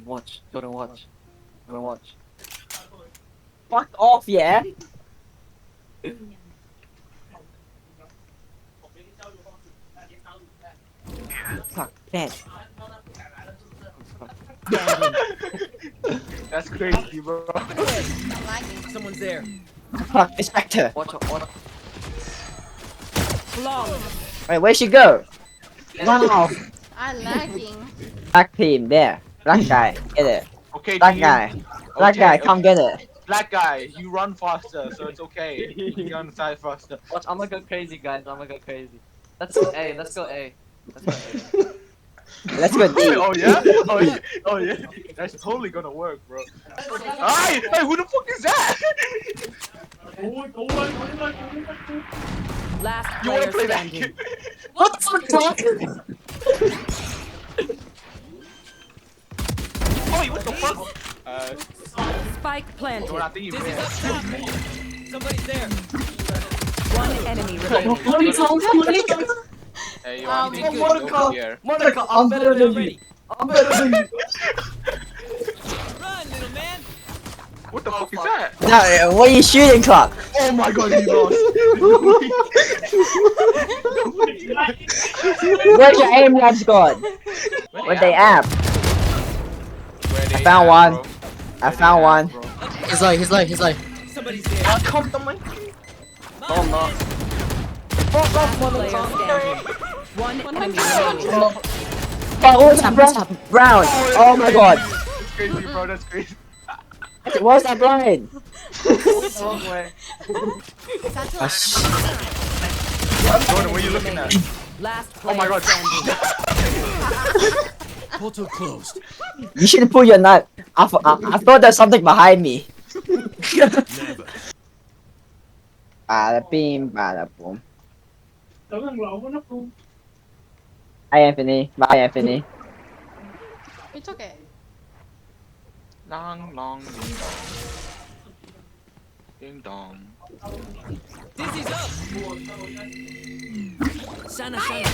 watch. Jordan, watch. Jordan, watch. Fuck off, yeah. Fuck, dead. That's crazy, bro. Someone's there. Fuck, it's Spectre. Watch out, watch. Wait, where'd she go? Wow. I'm lagging. Black team, there. Black guy, get it. Okay, Black team. guy. Black Okay, guy, come get it. Black guy, you run faster, so it's okay. You on the side faster. Watch, I'm gonna go crazy, guys. I'm gonna go crazy. Let's go A. Let's go A. Let's go A. Let's go D. Oh yeah? Oh yeah? Oh yeah? That's totally gonna work, bro. Hey, who the fuck is that? Last You wanna player play that standing. game? What the fuck, Doc? Oh, what the fuck? Spike planted. I think you This is ran. up top. Somebody's there. One enemy remaining. Hey, you Oh, want me to Monica. go over here? Monica, I'm better than you. I'm better than you. Run, little man. What the fuck is that? No, what are you shooting, Clark? Oh my god, he lost. Where's your aim labs gone? Where'd they at? I found one. I found one. He's low, he's low, he's low. Somebody's there. Come to my No, I'm not. Last player standing. One enemy remaining. Oh, what's that brown? Oh my god. That's crazy, bro. That's crazy. What's that blind? Wrong way. Jordan, what are you looking at? Last Oh player my god. standing. Portal closed. You should pull your nut. I thought there's something behind me. Never. Bada beam, bada boom. Hi Anthony. Bye Anthony. It's okay. Long, long, ding dong. Ding dong. Dizzy's up. Sana, Sana.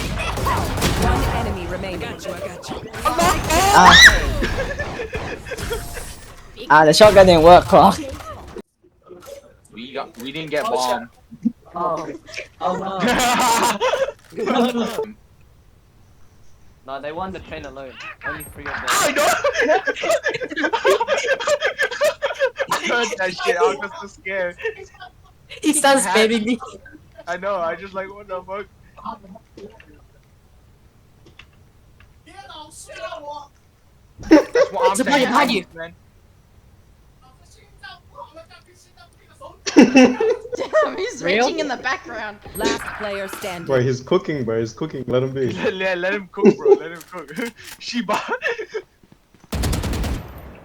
One enemy remaining. I got you. The shotgun didn't work, Clark. We didn't get bombed. Oh. Oh no. No, they won the train alone. Only 3 of them. I know. I heard that shit. I was just so scared. He starts spamming me. I know. I just like what the fuck. That's what I'm saying. behind you. Man. Damn, he's Real? reaching in the background. Last player standing. Bro, he's cooking, bro. He's cooking. Let him be. Let him cook, bro. Let him cook. Shiba.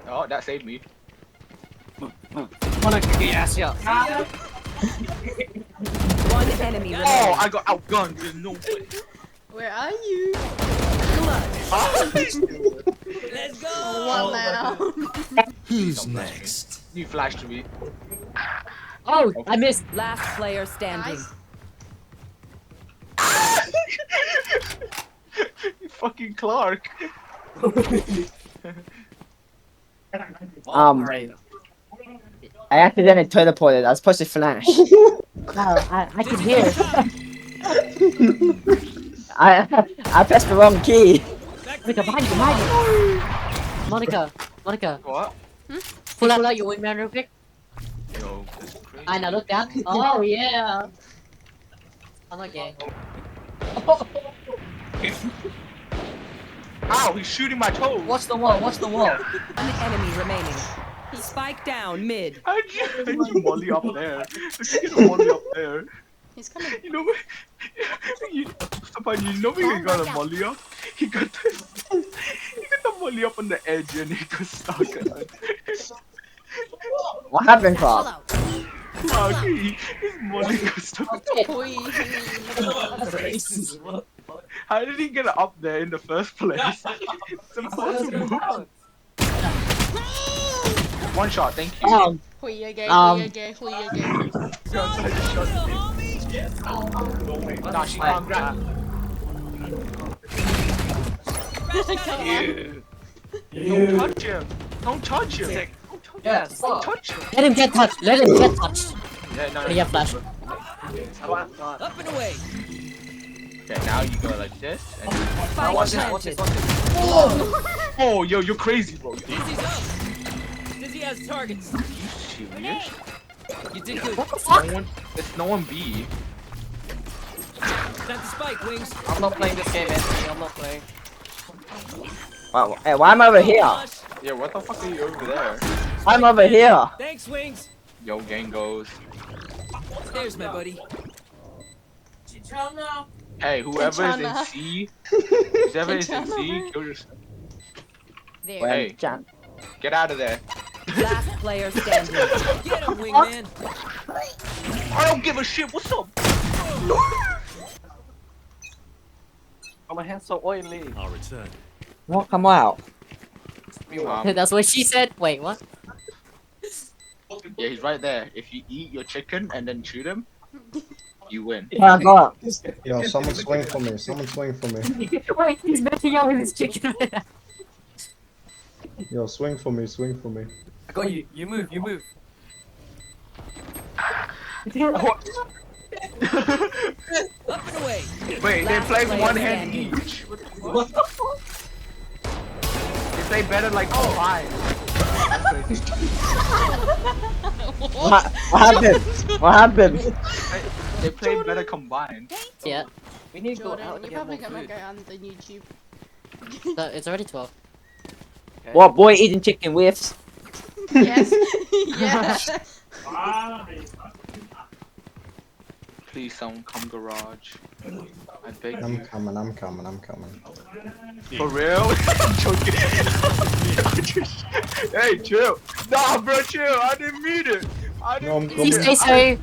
Oh, that saved me. Monica, get your ass up. One enemy remaining. Oh, I got outgunned. There's no way. Where are you? Let's go. What now? Who's next? You flashed me. Oh, I missed. Last player standing. Nice. You fucking Clark. I accidentally teleported. I was supposed to flash. I can hear. I pressed the wrong key. Monica, behind you, behind you. Monica, What? pull out your wingman real quick. Yo, that's crazy. I now look down. Oh yeah. I'm okay. Ow, he's shooting my toes. Watch the wall. Watch the wall. One enemy remaining. Spike down mid. How'd you molly up there? Look at the molly up there. He's coming. You know, you know when he got a molly up? He got the molly up on the edge and he got stuck. What happened, Clark? His molly got stuck. Oi. How did he get up there in the first place? It's impossible. One shot, thank you. Hui again, Um, hui again, hui again. Nah, she can't grab. Don't touch him. Don't touch him. Sick. Don't touch him. Yeah, Don't stop. touch him. Let him get touched. Let him get touched. Yeah, no, But he have flash. Up and away. Okay, now you go like this. And Now watch this, watch this, watch this. oh, yo, you're crazy, bro. You Dizzy's up. Dizzy has targets. serious? You did good. It's no one B. Time to spike, Wings. I'm not playing this game, Anthony. I'm not playing. Wow. Hey, why am I over here? Yeah, what the fuck are you over there? I'm over here. Thanks, Wings. Yo, gang goes. There's my buddy. Hey, whoever is in Chana. C, whoever is in C, kill yourself. There. Well, Hey. Jan- Get out of there. Last player standing. Get him, wingman. I don't give a shit. What's up? Oh, my hand's so oily. What? Come out. That's what she said. Wait, what? Yeah, he's right there. If you eat your chicken and then shoot him, you win. Yeah, go up. Yo, someone swing for me. Someone swing for me. Wait, he's messing up with his chicken. Yo, swing for me. Swing for me. I got you. You move, you move. Up and away. Wait, they Last play player one hand standing. each. What the fuck? They play better like five. What happened? What happened? They play better combined. Yeah, We need to go out Jordan, and you're get more probably gonna food. go on the YouTube. so it's already 12. Okay. What boy eating chicken whiffs? Yes. Yes. Please, someone come garage. I beg I'm you. coming. I'm coming. I'm coming. For real? I'm joking. Hey, chill. Nah, bro, chill. I didn't mean it. I No, I'm didn't coming. Please say so.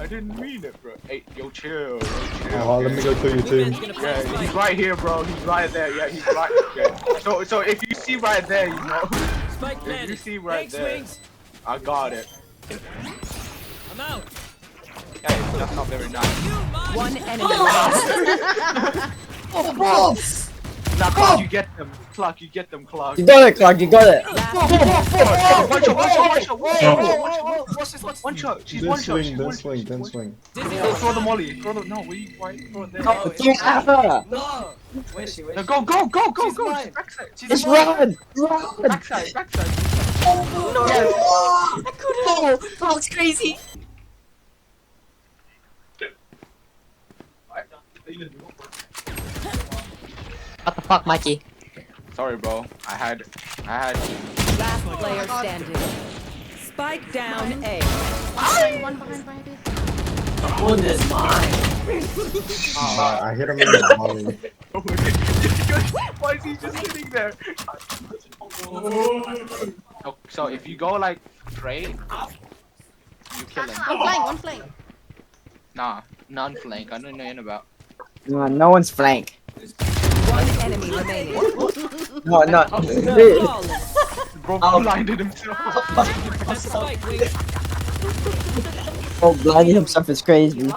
I didn't mean it, bro. Hey, yo, chill. Yo, chill. Oh, let me go kill you too. Wingman's gonna play Yeah, spike. he's right here, bro. He's right there. Yeah, he's right. Okay. So if you see right there, you know, Spike if planted. you see right Thanks, there, Wings. I got it. I'm out. Hey, that's not very nice. You, Maj. One enemy remaining. Now, Clark, you get them. Clark, you get them, Clark. You got it, Clark. You got it. One shot, one shot, one shot, one shot. She's Then one shot. swing. She's Then one swing. shot. Then swing. Dizzy Throw, throw the molly. Throw the no. Why throw it there? No, Throw it at her. No! Where is she? Where No, is go, go, go, go, She's go. mine. Backside. Just run. Run. Backside, backside. Oh, Clark's crazy. What the fuck, Mikey? Sorry, bro. I had. Last player standing. Spike down A. One behind, baby. I hit him in the body. Why is he just sitting there? So if you go like straight, you kill him. One flank. Nah, non-flank. I don't know anything about. No, no one's flank. One enemy remaining. No, no. Flawless. Bro blinded himself. Spike, Wings. Oh, blinding himself is crazy.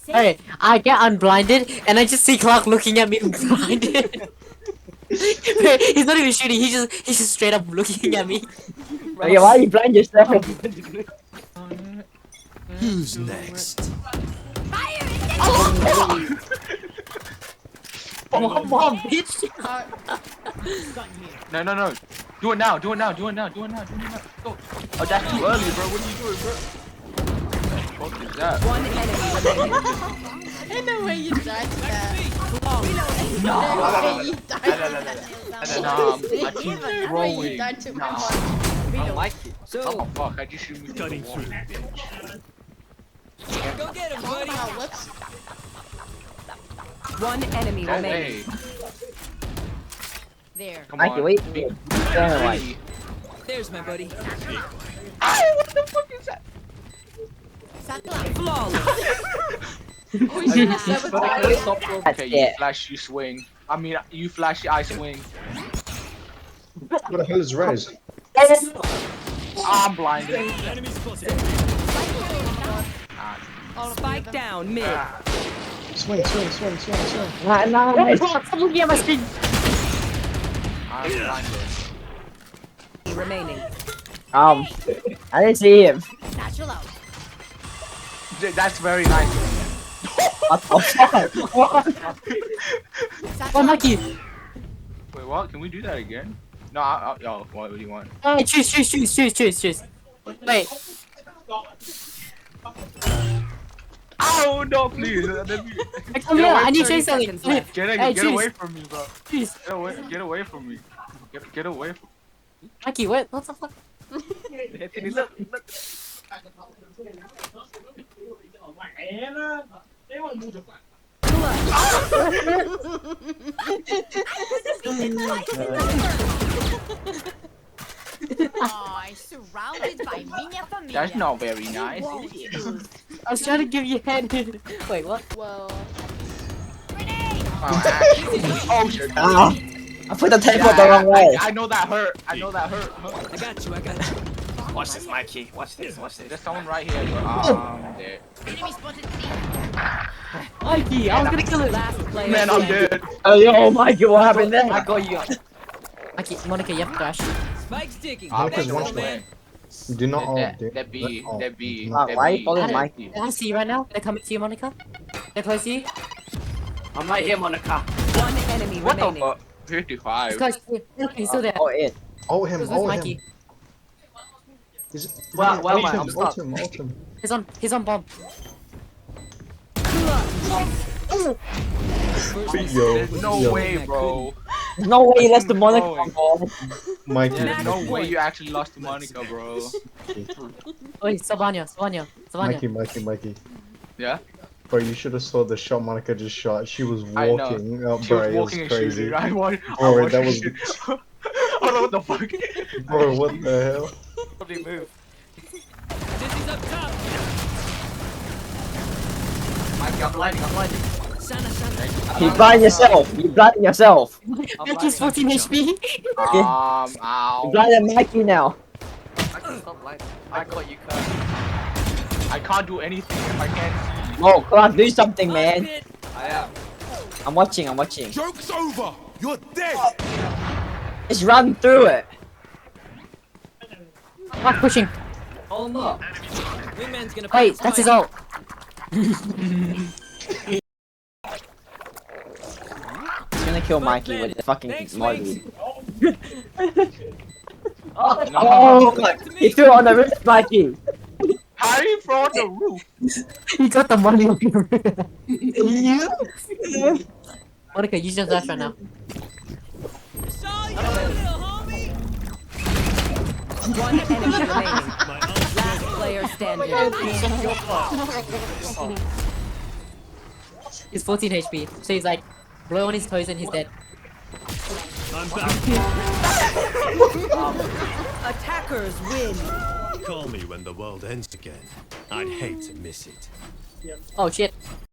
Hey, I get unblinded and I just see Clark looking at me blinded. He's not even shooting. He's just straight up looking at me. Okay, why you blind yourself? Who's next? Come on, bitch. No, no, no. Do it now. Do it now. Do it now. Do it now. Do it now. Go. Oh, that's too early, bro. What are you doing, bro? What is that? One enemy remaining. Ain't no way you died to that. Flawless. No way you died to that. I keep No way you throwing. died to my Nah. one. I like it. So, Oh fuck! I just shoot me Cutting through the wall, through. bitch. go get him, buddy. Oh, whoops. One enemy No remaining. way. There. Come Mikey, on. wait. Be Stand like. ready. There's my buddy. Ow, what the fuck is that? Flawless. We should have sabotaged. Stop for That's Okay, you it. flash, you swing. I mean, you flash, I swing. What the hell is Rez? I'm blinded. Enemy spotted. All of Spike them. down mid. Swing, swing, swing, swing, swing. Nice. Stop looking at my screen. I'm blinded. remaining. I didn't see him. Natural out. That's very nice. What the fuck? What? Oh, Mikey. Wait, what? Can we do that again? No, yo, what do you want? Hey, choose. Wait. Oh no, please. Let me- Come here, I need to show you something. 30 seconds left. Get away from me, bro. Choose. Get away from me. Get away from Mikey, what the fuck? Anthony, look. Oh, I'm surrounded by minha família. That's not very nice. I was trying to give you head. Wait, what? Well, Oh shit. Ah, I put the tape Yeah, the wrong way. I know that hurt. I know that hurt. I got you. Watch this, Mikey. Watch this. There's someone right here. There. enemy spotted C. Mikey, I was gonna kill it. Last player Man, I'm standing. dead. Oh my god, what happened there? I got you. Mikey, Monica, you have to dash. Spike's ticking. Monica's one man. Do not all. That B. Why are you following Mikey? Can I see you right now? They're coming to you, Monica. They're close to you. I'm right here, Monica. One enemy What the remaining. fuck? He's 55. close to you. Look, he's still there. Oh, it. Oh him, Where's oh Mikey? him. He's, Well, ult man, him, I'm stuck. ult him. He's on bomb. Yo, There's no yo. way, bro. There's no way you left the Monica Oh. on ball. Mikey, There's no way you actually lost to Monica, bro. Wait, Savanya. Mikey. Yeah? Bro, you should have saw the shot Monica just shot. She was I know. walking. Oh, She bro, was it was walking and crazy. shooting. I watched Bro, that her was. shoot. I don't know what the fuck. Bro, what the hell? Probably move. Dizzy's up top. Mikey, I'm blinding. Sana. You blind yourself. You blind yourself. Mikey's 14 HP. Ow. You blinded Mikey now. Mikey, stop blinding. I got you, Kurt. I can't do anything if I can't see. Oh, come on, do something, man. I am. I'm watching. Joke's over. You're dead. Just run through it. Mark pushing. Oh no. Wingman's gonna. Wait, that's his ult. He's gonna kill Mikey with the fucking Molly. No. Oh, he threw it on the wrist, Mikey. How you from the roof? He got the money on your You? Monica, use your dash right now. Saw you, little homie. One enemy remaining. My arm's Last ready. player standing. He's 14 HP, so he's like blow on his toes and he's dead. I'm back. Attackers win. Call me when the world ends again. I'd hate to miss it. Oh shit.